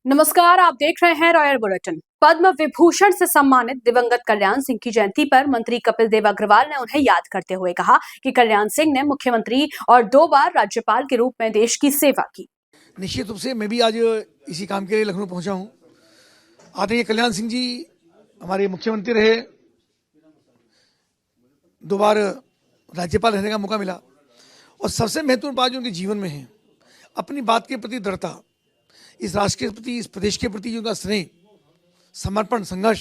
नमस्कार, आप देख रहे हैं रॉयल बुलेटिन। पद्म विभूषण से सम्मानित दिवंगत कल्याण सिंह की जयंती पर मंत्री कपिल देव अग्रवाल ने उन्हें याद करते हुए कहा कि कल्याण सिंह ने मुख्यमंत्री और 2 बार राज्यपाल के रूप में देश की सेवा की। निश्चित रूप से मैं भी आज इसी काम के लिए लखनऊ पहुंचा हूं। आदरणीय कल्याण सिंह जी हमारे मुख्यमंत्री रहे, 2 बार राज्यपाल रहने का मौका मिला और सबसे महत्वपूर्ण बात जो उनके जीवन में है, अपनी बात के प्रति दृढ़ता, इस राष्ट्र के प्रति, इस प्रदेश के प्रति जो उनका स्नेह, समर्पण, संघर्ष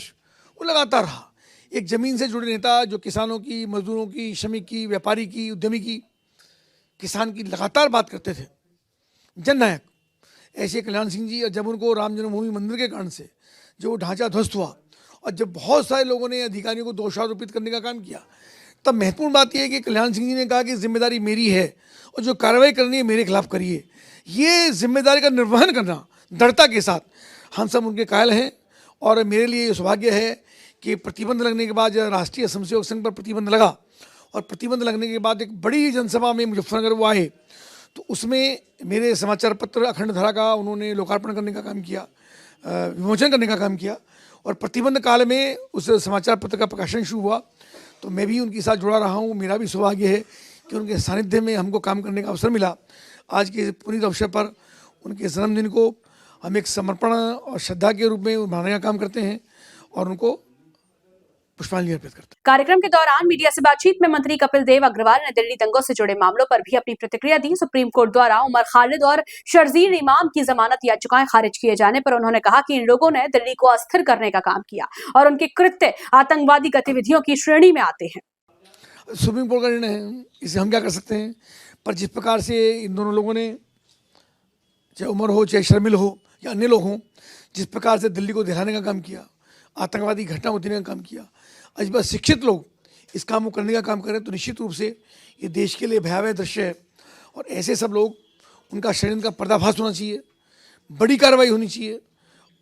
वो लगातार रहा। एक जमीन से जुड़े नेता जो किसानों की, मजदूरों की, श्रमिक की, व्यापारी की, उद्यमी की, किसान की लगातार बात करते थे, जननायक ऐसे कल्याण सिंह जी। और जब उनको राम जन्मभूमि मंदिर के कारण से जो ढांचा ध्वस्त हुआ और जब बहुत सारे लोगों ने अधिकारियों को दोषारोपित करने का काम किया, तब महत्वपूर्ण बात यह है कि कल्याण सिंह जी ने कहा कि जिम्मेदारी मेरी है और जो कार्रवाई करनी है मेरे खिलाफ करिए। ये जिम्मेदारी का निर्वहन करना दृढ़ता के साथ हम सब उनके कायल हैं। और मेरे लिए ये सौभाग्य है कि प्रतिबंध लगने के बाद जब राष्ट्रीय स्वयंसेवक संघ पर प्रतिबंध लगा और प्रतिबंध लगने के बाद एक बड़ी जनसभा में मुजफ्फरनगर वो आए, तो उसमें मेरे समाचार पत्र अखंड धारा का उन्होंने लोकार्पण करने का काम किया, विमोचन करने का काम किया। और प्रतिबंध काल में उस समाचार पत्र का प्रकाशन शुरू हुआ, तो मैं भी उनके साथ जुड़ा रहा हूँ। मेरा भी सौभाग्य है कि उनके सानिध्य में हमको काम करने का अवसर मिला। आज के पुनीत अवसर पर उनके जन्मदिन को हम एक समर्पण और श्रद्धा के रूप में मनाने का काम करते हैं और उनको पुष्पांजलि अर्पित करते हैं। कार्यक्रम के दौरान मीडिया से बातचीत में मंत्री कपिल देव अग्रवाल ने दिल्ली दंगों से जुड़े मामलों पर भी अपनी प्रतिक्रिया दी। सुप्रीम कोर्ट द्वारा उमर खालिद और शर्जील इमाम की जमानत याचिकाएं खारिज किए जाने पर उन्होंने कहा कि इन लोगों ने दिल्ली को अस्थिर करने का काम किया और उनके कृत्य आतंकवादी गतिविधियों की श्रेणी में आते हैं। सुप्रीम कोर्ट का निर्णय है, इसे हम क्या कर सकते हैं। पर जिस प्रकार से इन दोनों लोगों ने, चाहे उमर हो, चाहे शर्मिल हो या अन्य लोग हों, जिस प्रकार से दिल्ली को दिलाने का काम किया, आतंकवादी घटना को देने का काम किया, आज बस शिक्षित लोग इस काम को करने का काम करें, तो निश्चित रूप से ये देश के लिए भयावह दृश्य है। और ऐसे सब लोग, उनका षड्यंत्र का पर्दाफाश होना चाहिए, बड़ी कार्रवाई होनी चाहिए।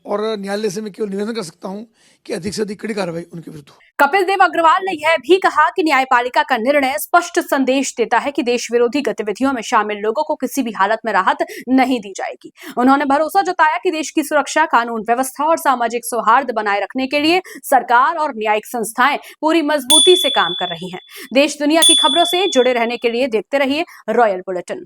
और न्यायालय से मैं केवल निवेदन कर सकता हूं कि अधिक से अधिक कड़ी कार्रवाई उनके विरुद्ध हो। कपिल देव अग्रवाल ने यह भी कहा कि न्यायपालिका का निर्णय स्पष्ट संदेश देता है कि देश विरोधी गतिविधियों में शामिल लोगों को किसी भी हालत में राहत नहीं दी जाएगी। उन्होंने भरोसा जताया कि देश की सुरक्षा, कानून व्यवस्था और सामाजिक सौहार्द बनाए रखने के लिए सरकार और न्यायिक संस्थाएं पूरी मजबूती से काम कर रही हैं। देश दुनिया की खबरों से जुड़े रहने के लिए देखते रहिए रॉयल बुलेटिन।